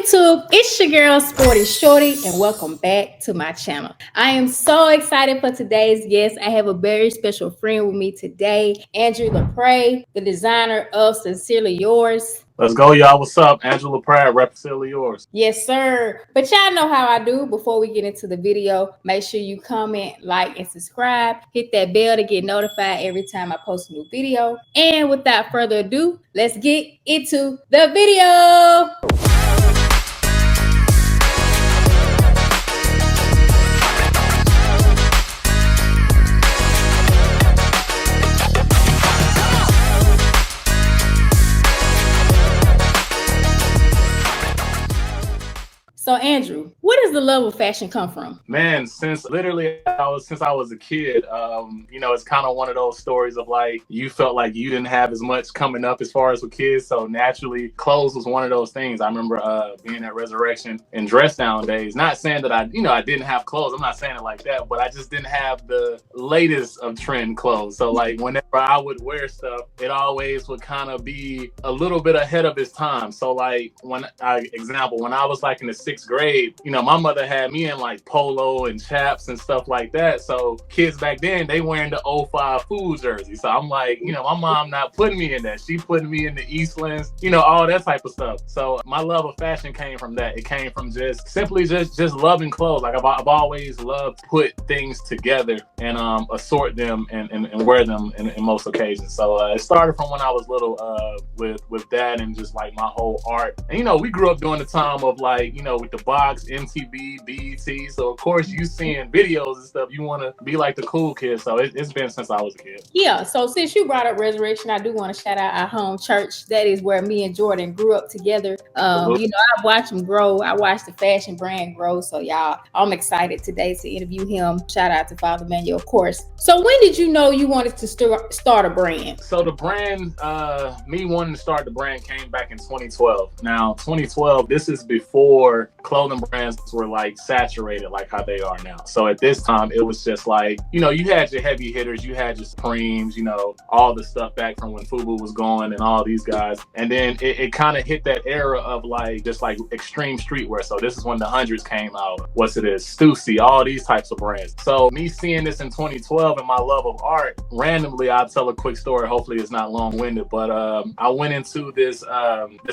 YouTube? It's your girl Sporty Shorty, and welcome back to my channel. I am so excited for today's guest. I have a very special friend with me today, Andrew Lepre, the designer of Sincerely Yours. Let's go, y'all. What's up? Angela Pratt, rep Sincerely Yours. Yes, sir. But y'all know how I do. Before we get into the video, make sure you comment, like, and subscribe. Hit that bell to get notified every time I post a new video. And without further ado, let's get into the video. So Andrew, where does the love of fashion come from? Man, since I was a kid, it's kind of one of those stories of like you felt like you didn't have as much coming up as far as with kids. So naturally, clothes was one of those things. I remember being at Resurrection and dress down days. Not saying that I didn't have clothes. I'm not saying it like that, but I just didn't have the latest of trend clothes. So like whenever I would wear stuff, it always would kind of be a little bit ahead of its time. So like when I was like in the sixth grade, my mother had me in like polo and chaps and stuff like that. So kids back then, they wearing the 05 Food jersey. So I'm like, my mom not putting me in that. She putting me in the Eastlands, all that type of stuff. So my love of fashion came from that. It came from just simply just loving clothes. Like I've always loved to put things together and assort them and wear them in most occasions. So it started from when I was little with that and just like my whole art. And we grew up during the time of like, with the box, MTV, BET. So of course you seeing videos and stuff, you want to be like the cool kid. So it's been since I was a kid. Yeah. So since you brought up Resurrection, I do want to shout out our home church. That is where me and Jordan grew up together. I watched him grow. I watched the fashion brand grow. So y'all, I'm excited today to interview him. Shout out to Father Manuel, of course. So when did you know you wanted to start a brand? So the brand, me wanting to start the brand came back in 2012. Now 2012, this is before clothing brands were like saturated like how they are now. So at this time it was just like, you had your heavy hitters, you had your Supremes, all the stuff back from when FUBU was going and all these guys. And then it kind of hit that era of like just like extreme streetwear. So this is when the hundreds came out. Stussy, all these types of brands. So me seeing this in 2012 and my love of art, randomly I'll tell a quick story. Hopefully it's not long-winded, but I went into this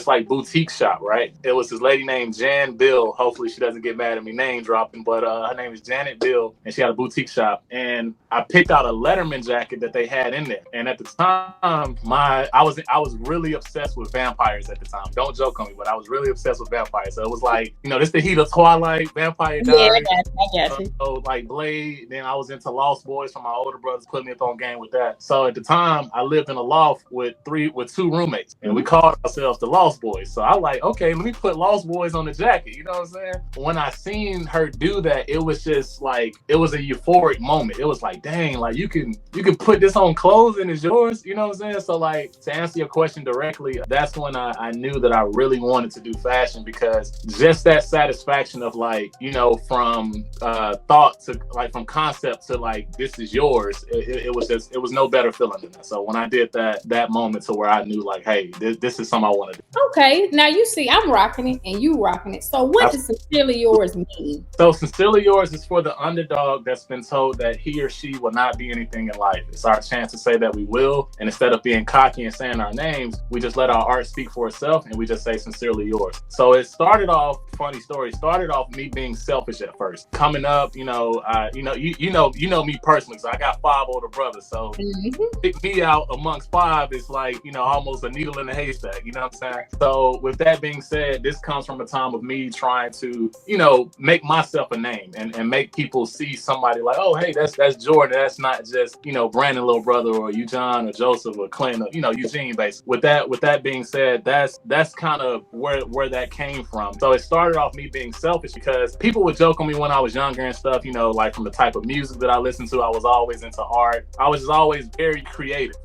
like boutique shop, right? It was this lady named Jan Bill. Hopefully she doesn't get mad at me name dropping, but her name is Janet Bill, and she had a boutique shop. And I picked out a Letterman jacket that they had in there. And at the time, I was really obsessed with vampires at the time. Don't joke on me, but I was really obsessed with vampires. So it was like, this the heat of Twilight, Vampire Diaries. Yeah, I got you. So like Blade. Then I was into Lost Boys from my older brothers, putting me up on game with that. So at the time, I lived in a loft with two roommates, and we called ourselves the Lost Boys. So I like, okay, let me put Lost Boys on the jacket. You know what I'm saying? When I seen her do that, it was just like, it was a euphoric moment. It was like, dang, like you can put this on clothes and it's yours. You know what I'm saying? So like, to answer your question directly, that's when I knew that I really wanted to do fashion, because just that satisfaction of like, from thought to like, from concept to like, this is yours. It was no better feeling than that. So when I did that moment to where I knew like, hey, this is something I want to do. Okay. Now you see, I'm rocking it and you rocking it. So what does Sincerely Yours mean? So Sincerely Yours is for the underdog that's been told that he or she will not be anything in life. It's our chance to say that we will. And instead of being cocky and saying our names, we just let our art speak for itself and we just say Sincerely Yours. So it started off, funny story, me being selfish at first. Coming up, you know me personally. So I got 5 older brothers. So pick me out amongst 5 is like, almost a needle in a haystack. You know what I'm saying? So with that being said, this comes from a time of me trying to, make myself a name and make people see somebody like, oh, hey, that's Jordan. That's not just, Brandon, little brother, or John or Joseph or Clint, or, Eugene, basically. With that being said, that's kind of where that came from. So it started off me being selfish because people would joke on me when I was younger and stuff, like from the type of music that I listened to. I was always into art. I was just always very creative,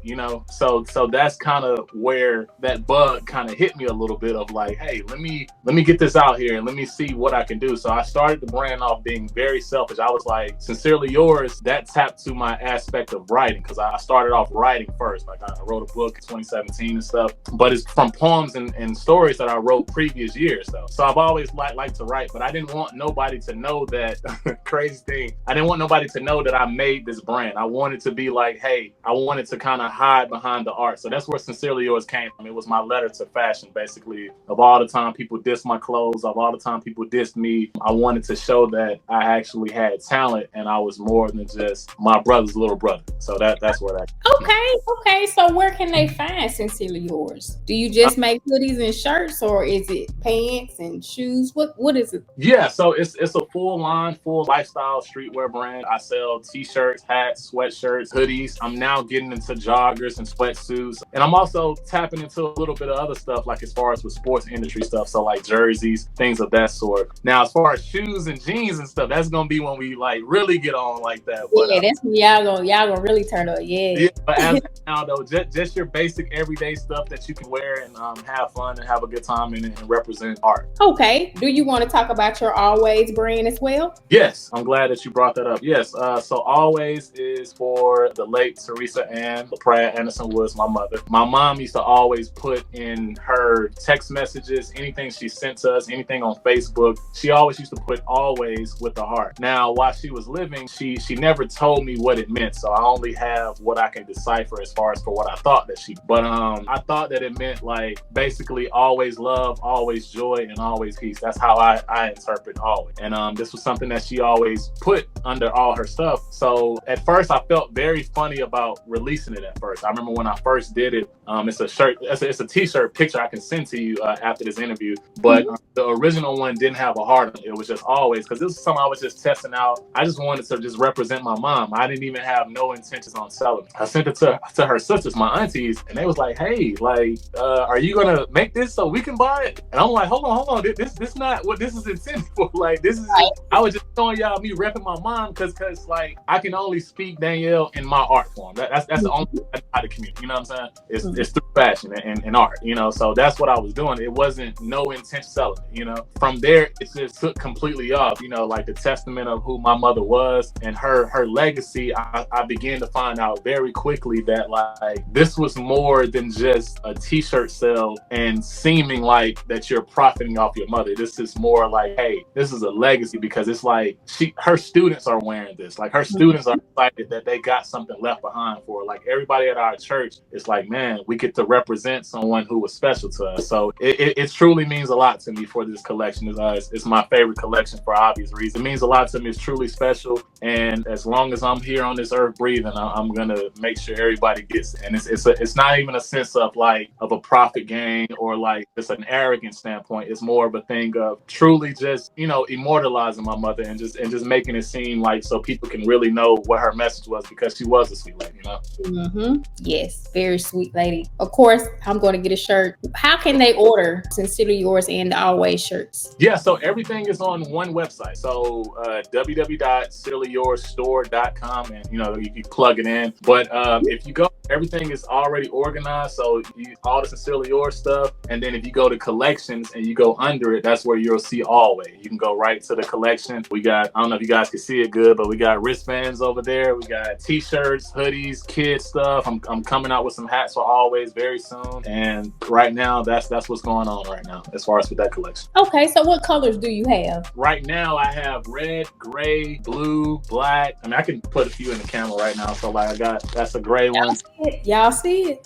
So that's kind of where that bug kind of hit me a little bit of like, hey, let me get this out here and let me see what I can do. So I started the brand off being very selfish. I was like, Sincerely Yours, that tapped to my aspect of writing, because I started off writing first. Like I wrote a book in 2017 and stuff, but it's from poems and stories that I wrote previous years though. So I've always liked to write, but I didn't want nobody to know that crazy thing. I didn't want nobody to know that I made this brand. I wanted to be like, hey, I wanted to kind of hide behind the art. So that's where Sincerely Yours came from. It was my letter to fashion, basically. Of all the time people diss my clothes, of all the time people dissed me, I wanted to show that I actually had talent and I was more than just my brother's little brother. So that's where that. Okay. So where can they find Sincerely Yours? Do you just make hoodies and shirts, or is it pants and shoes? What is it? Yeah, so it's a full line, full lifestyle streetwear brand. I sell t-shirts, hats, sweatshirts, hoodies. I'm now getting into joggers and sweatsuits, and I'm also tapping into a little bit of other stuff, like as far as with sports industry stuff, so like jerseys, things of that sort. Now, as far as shoes and jeans and stuff, that's gonna be when we like really get on like that. But, yeah, that's when y'all gonna really turn up. Yeah. But as of now though, just your basic everyday stuff that you can wear and have fun and have a good time in it and represent art. Okay. Do you want to talk about your Always brand as well? Yes, I'm glad that you brought that up. Yes, so Always is for the late Teresa Ann LaPratt Anderson Woods, my mother. My mom used to always put in her text messages, anything she sent to us, anything on Facebook, she always used to put Always with the heart. Now, while she was living, she never told me what it meant, so I only have what I can decipher as far as for what I thought that she, but I thought that it meant like basically always love, always joy, and always peace. That's how I interpret always. And this was something that she always put under all her stuff. So at first I felt very funny about releasing it at first. I remember when I first did it, it's a shirt, it's a t-shirt picture I can send to you after this interview, but the original one didn't have a heart on it. It was just Always, because this was something I was just testing out. I just wanted to just represent my mom. I didn't even have no intentions on selling it. I sent it to her sisters, my aunties, and they was like, hey, like, are you gonna make this so we can buy it? And I'm like, hold on, this not what this is intended for. Like, this is, I was just showing y'all me repping my mom, because like I can only speak Danielle in my art form. That's the only way I know how to communicate. You know what I'm saying? It's through fashion and art. You know, so that's what I was doing. It wasn't no intent selling it. You know, from there it just took completely off. You know, like the testament of who my mother was and her legacy. I began to find out very quickly that like this was more than just a t-shirt sale and seeming like that you're profiting off your mother. This is more like, hey, this is a legacy, because it's like her students are wearing this. Like her students are excited that they got something left behind for her. Like everybody at our church, it's like, man, we get to represent someone who was special to us. So it truly means a lot to me for this collection. It's my favorite collection for obvious reasons. It means a lot to me. It's truly special. And as long as I'm here on this earth breathing, I'm gonna make sure everybody gets it. And it's not even a sense of like of a profit gain or like just an arrogant standpoint. It's more of a thing of truly just, you know, immortalizing my mother and just making it seem like so people can really know what her message was, because she was a sweet lady, you know? Yes, very sweet lady. Of course, I'm going to get a shirt. How can they order Sincerely Yours and the Always shirts? Yeah, so everything is on one website. So www.sincerelyyourstore.com, and you know, you can plug it in. But if you go, everything is already organized. So all the Sincerely Yours stuff, and then if you go to collections and you go under it, that's where you'll see Always. You can go right to the collection. We got, I don't know if you guys can see it good, but we got wristbands over there. We got t-shirts, hoodies, kids stuff. I'm coming out with some hats for Always very soon. And right now, that's what's going on right now as far as with that collection. Okay, so what colors do you have? Right now, I have red, gray, blue, black. I mean, I can put a few in the camera right now. So like that's a gray one. Y'all see it?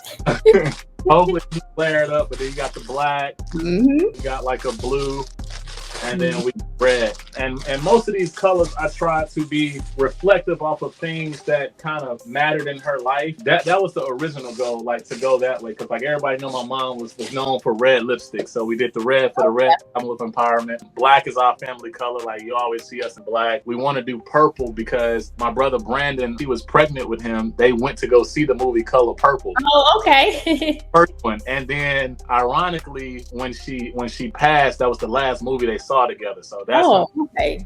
Hopefully you flare it up, but then you got the black. You got like a blue. And then we red. And most of these colors I try to be reflective off of things that kind of mattered in her life. That was the original goal, like to go that way. Because like everybody know my mom was known for red lipstick. So we did the red for the red family of empowerment. Black is our family color. Like you always see us in black. We want to do purple because my brother Brandon, she was pregnant with him. They went to go see the movie Color Purple. Oh, okay. First one. And then ironically, when she passed, that was the last movie they saw together. So that's Okay.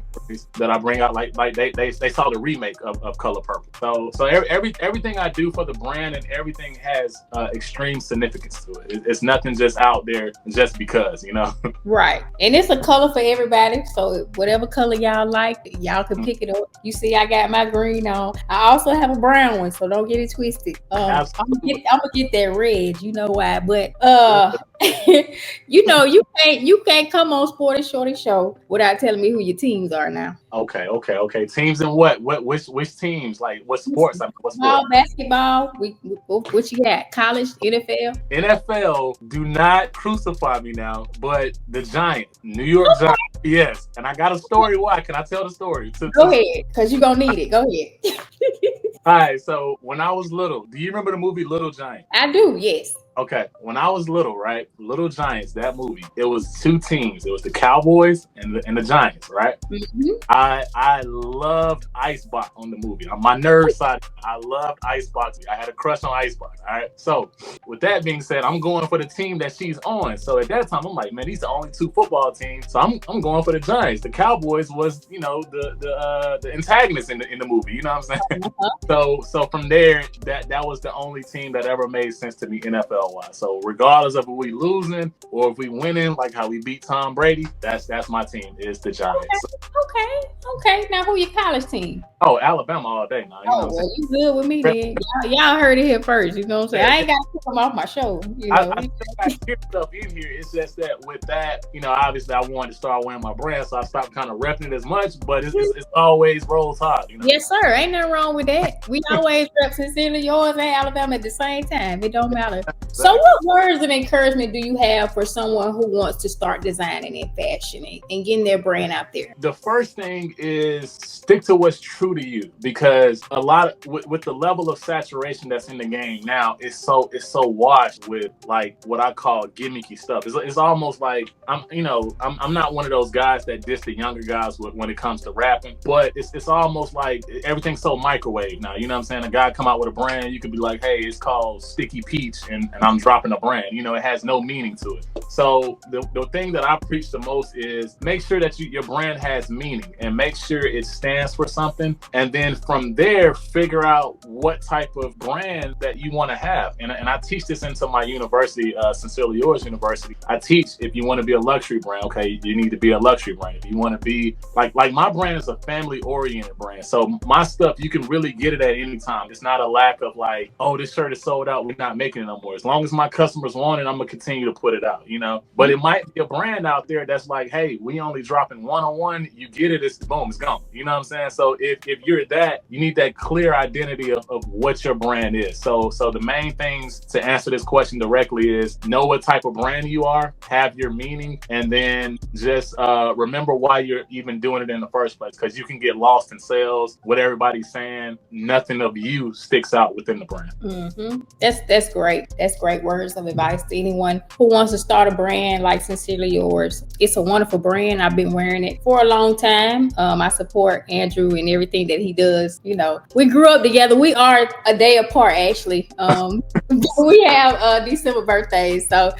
that I bring out. Like they saw the remake of Color Purple. So everything I do for the brand and everything has extreme significance to it. It's nothing just out there just because, you know. Right. And it's a color for everybody. So whatever color y'all like, y'all can pick it up. You see, I got my green on. I also have a brown one, so don't get it twisted. I'm gonna get that red. You know why? But you know, you can't come on Sporty Shorty Show without telling me who your teams are now. Okay. Teams in what? Which teams? Like what sports? What sports? Basketball. What you got? College, NFL. NFL. Do not crucify me now, but the Giants, New York Giants. Yes, and I got a story. Why? Can I tell the story? Go ahead, because you're gonna need it. Go ahead. All right. So when I was little, do you remember the movie Little Giants? I do. Yes. Okay, when I was little, right? Little Giants, that movie, it was two teams. It was the Cowboys and the Giants, right? Mm-hmm. I loved Icebox on the movie. On my nerd side, I loved Icebox. I had a crush on Icebox, all right? So with that being said, I'm going for the team that she's on. So at that time, I'm like, man, these are the only two football teams. So I'm going for the Giants. The Cowboys was, you know, the antagonist in the movie. You know what I'm saying? Uh-huh. So from there, that was the only team that ever made sense to me NFL. So regardless of if we losing or if we winning, like how we beat Tom Brady, that's my team. Is the Giants. Okay. Now who your college team? Oh, Alabama all day now. Well, you good with me then. Y'all heard it here first. You know what I'm saying? I ain't got to come off my show. You know, I hear stuff in here. It's just that with that, you know, obviously I wanted to start wearing my brand, so I stopped kind of repping it as much. But it's always rolls hard. You know? Yes, sir. Ain't nothing wrong with that. We always rep Sincerely Yours and Alabama at the same time. It don't matter. So what words of encouragement do you have for someone who wants to start designing in fashion and getting their brand out there? The first thing is stick to what's true to you, because a lot of, with the level of saturation that's in the game now, it's so washed with like what I call gimmicky stuff. It's almost like I'm not one of those guys that diss the younger guys when it comes to rapping, but it's almost like everything's so microwave now. You know what I'm saying? A guy come out with a brand, you could be like, hey, it's called Sticky Peach, and I'm dropping a brand. You know, it has no meaning to it. So the thing that I preach the most is make sure that your brand has meaning and make sure it stands for something. And then from there, figure out what type of brand that you want to have. And I teach this into my university, Sincerely Yours University. I teach if you want to be a luxury brand, okay, you need to be a luxury brand. If you want to be like my brand is a family oriented brand. So my stuff, you can really get it at any time. It's not a lack of like, oh, this shirt is sold out, we're not making it no more. As long as my customers want it, I'm gonna continue to put it out, you know. But it might be a brand out there that's like, hey, we only dropping one-on-one, you get it, it's boom, it's gone. You know what I'm saying? So if you're that, you need that clear identity of what your brand is. So the main things to answer this question directly is know what type of brand you are, have your meaning, and then just remember why you're even doing it in the first place. Because you can get lost in sales, what everybody's saying, nothing of you sticks out within the brand. Mm-hmm. That's great. That's great words of advice to anyone who wants to start a brand like Sincerely Yours. It's a wonderful brand. I've been wearing it for a long time. I support Andrew and everything that he does. You know, we grew up together. We are a day apart, actually. We have December birthdays. So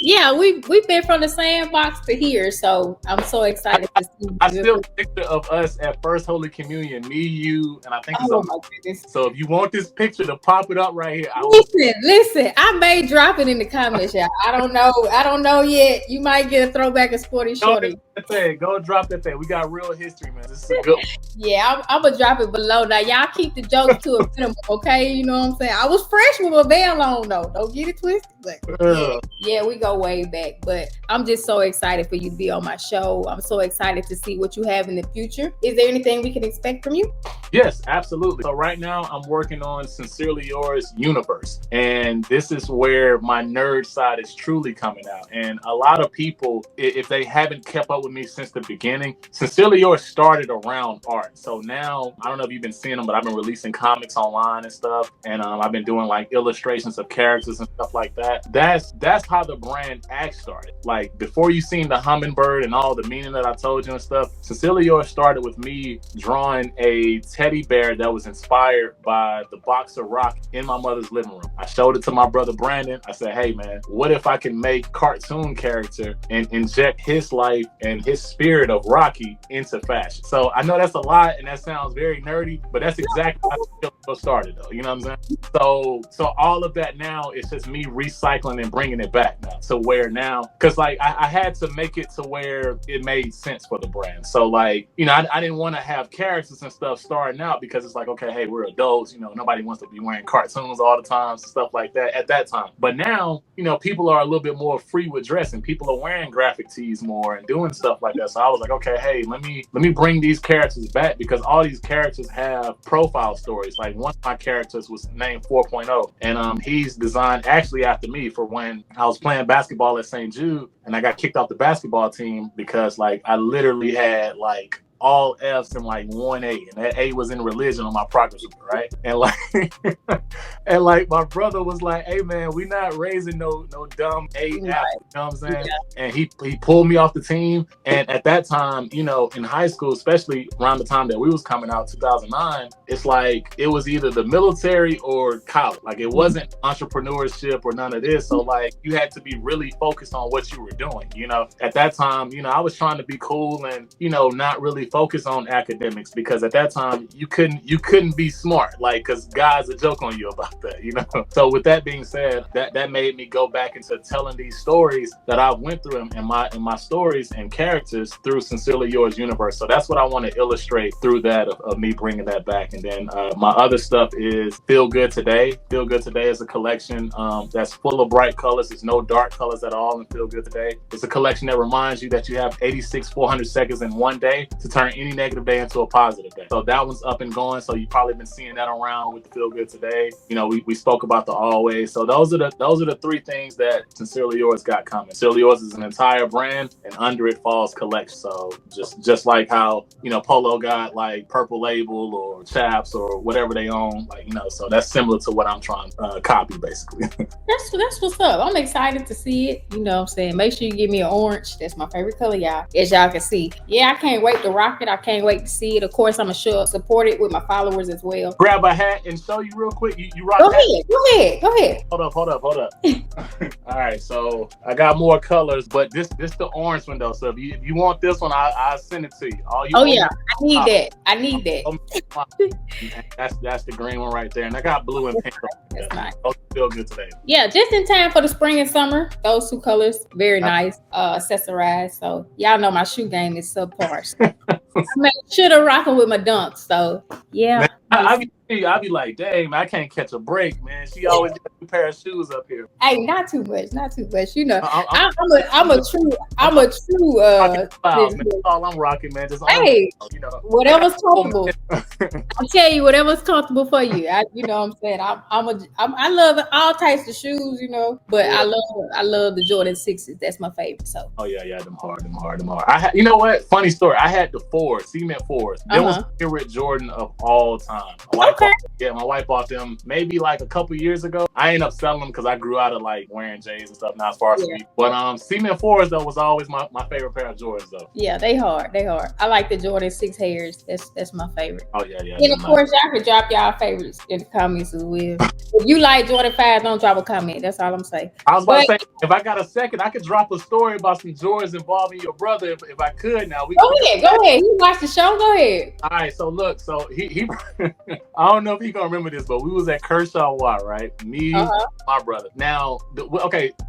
yeah, we've been from the sandbox to here. So I'm so excited to see you. I still picture of us at First Holy Communion, me, you, and I think it's my goodness. So if you want this picture to pop it up right here, listen, I may drop it in the comments, y'all. I don't know yet. You might get a throwback of Sporty Shorty. Go drop that thing. We got real history, man. This is a good one. Yeah, I'm gonna drop it below. Now y'all keep the jokes to a minimum, okay? You know what I'm saying? I was fresh with my veil on though. Don't get it twisted. But yeah, we go way back. But I'm just so excited for you to be on my show. I'm so excited to see what you have in the future. Is there anything we can expect from you? Yes, absolutely. So right now I'm working on Sincerely Yours Universe. And this is where my nerd side is truly coming out. And a lot of people, if they haven't kept up with me since the beginning, Sincerely Yours started around art. So now, I don't know if you've been seeing them, but I've been releasing comics online and stuff. And I've been doing like illustrations of characters and stuff like that. That's how the brand act started. Like before you seen the hummingbird and all the meaning that I told you and stuff, Sincerely Yours started with me drawing a teddy bear that was inspired by the boxer Rock in my mother's living room. I showed it to my brother Brandon. I said, hey man, what if I can make cartoon character and inject his life bringing his spirit of Rocky into fashion. So I know that's a lot and that sounds very nerdy, but that's exactly how it started though. You know what I'm saying? So all of that now is just me recycling and bringing it back now to where now, because like I had to make it to where it made sense for the brand. So like, you know, I didn't want to have characters and stuff starting out because it's like, okay, hey, we're adults, you know, nobody wants to be wearing cartoons all the time, stuff like that at that time. But now, you know, people are a little bit more free with dressing. People are wearing graphic tees more and doing stuff like that. So I was like, okay, hey, let me bring these characters back, because all these characters have profile stories. Like one of my characters was named 4.0, and he's designed actually after me for when I was playing basketball at St. Jude and I got kicked off the basketball team because like I literally had like all F's and like 1A, and that A was in religion on my progress report, right? And like and like my brother was like, hey man, we not raising no dumb A apple, you know what I'm saying? Yeah. And he pulled me off the team. And at that time, you know, in high school, especially around the time that we was coming out, 2009, it's like it was either the military or college. Like it wasn't entrepreneurship or none of this. So like you had to be really focused on what you were doing, you know? At that time, you know, I was trying to be cool and, you know, not really focus on academics, because at that time you couldn't be smart, like, because guys would joke on you about that, you know. So with that being said, that made me go back into telling these stories that I went through in my stories and characters through Sincerely Yours universe. So that's what I want to illustrate through that of me bringing that back. And then my other stuff is Feel Good Today. Feel Good Today is a collection that's full of bright colors. There's no dark colors at all in Feel Good Today. It's a collection that reminds you that you have 400 seconds in one day to turn any negative day into a positive day. So that one's up and going. So you've probably been seeing that around with the Feel Good Today. You know, we spoke about the Always. So those are the three things that Sincerely Yours got coming. Sincerely Yours is an entire brand, and under it falls collection. So just like how, you know, Polo got like Purple Label or Chaps or whatever they own, like, you know, so that's similar to what I'm trying to copy basically. That's what's up. I'm excited to see it. You know what I'm saying? Make sure you give me an orange. That's my favorite color, y'all. As y'all can see. Yeah, I can't wait to rock it. I can't wait to see it. Of course, I'm gonna support it with my followers as well. Grab a hat and show you real quick. You rock. Go ahead. Hold up. All right, so I got more colors, but this the orange one though. So if you want this one, I'll send it to you. I need that. That's the green one right there, and I got blue and pink. That's nice. Those Feel Good Today. Yeah, just in time for the spring and summer. Those two colors, very nice, accessorized. So y'all know my shoe game is subpar. So I made sure to rock them with my dunks. So yeah. Man, I'll be like, dang, man, I can't catch a break, man. She always got a pair of shoes up here. Hey, not too much. You know, I'm a true. That's all I'm rocking, man. Just you know, whatever's comfortable. I'll tell you, whatever's comfortable for you. You know what I'm saying? I love all types of shoes, you know, but I love the Jordan 6s. That's my favorite. So. Oh yeah, them hard. You know what? Funny story. I had the cement 4s. That was my favorite Jordan of all time. My wife bought them maybe like a couple years ago. I ended up selling them because I grew out of like wearing J's and stuff, not as far as me. But cement 4s though was always my favorite pair of Jordans though. Yeah, they hard. I like the Jordan 6 hairs. That's my favorite. Oh yeah. And of course, y'all can drop y'all favorites in the comments as well. If you like Jordan 5, don't drop a comment. That's all I'm saying. I was about to say, if I got a second, I could drop a story about some Jordans involving your brother if I could. Now go ahead. You watch the show. Go ahead. All right. So look. So he I don't know if he gonna remember this, but we was at Kershaw Y, right? Me, my brother. Now,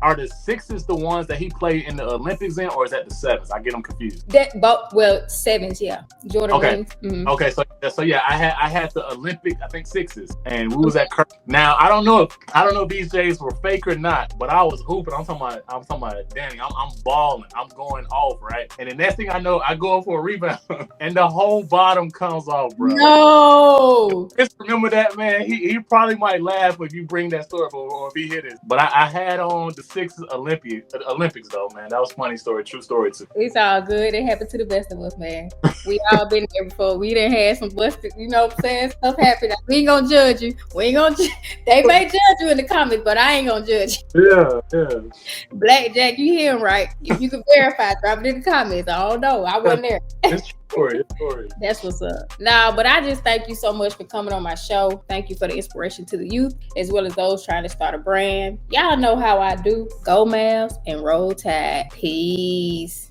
are the 6s the ones that he played in the Olympics in, or is that the 7s? I get them confused. 7s, yeah. Jordan. Okay. Mm-hmm. Okay. So yeah, I had the Olympic, I think 6s, and we was at Kershaw. Now I don't know if these J's were fake or not, but I was hooping. I'm talking about Danny. I'm balling. I'm going off, right? And the next thing I know, I go up for a rebound, and the whole bottom comes off, bro. No. Just remember that, man. He probably might laugh if you bring that story up or if he hit it. But I had on the 6 Olympics though, man. That was a funny story, true story too. It's all good. It happened to the best of us, man. We all been there before. We done had some busted, you know what I'm saying? Stuff happened. We ain't gonna judge you. They may judge you in the comments, but I ain't gonna judge you. Yeah. Blackjack, you hear him right. If you can verify, drop it in the comments. I don't know. I wasn't there. It's story. That's what's up. Nah, but I just thank you so much for coming on my show. Thank you for the inspiration to the youth, as well as those trying to start a brand. Y'all know how I do. Go Mavs and Roll Tide. Peace.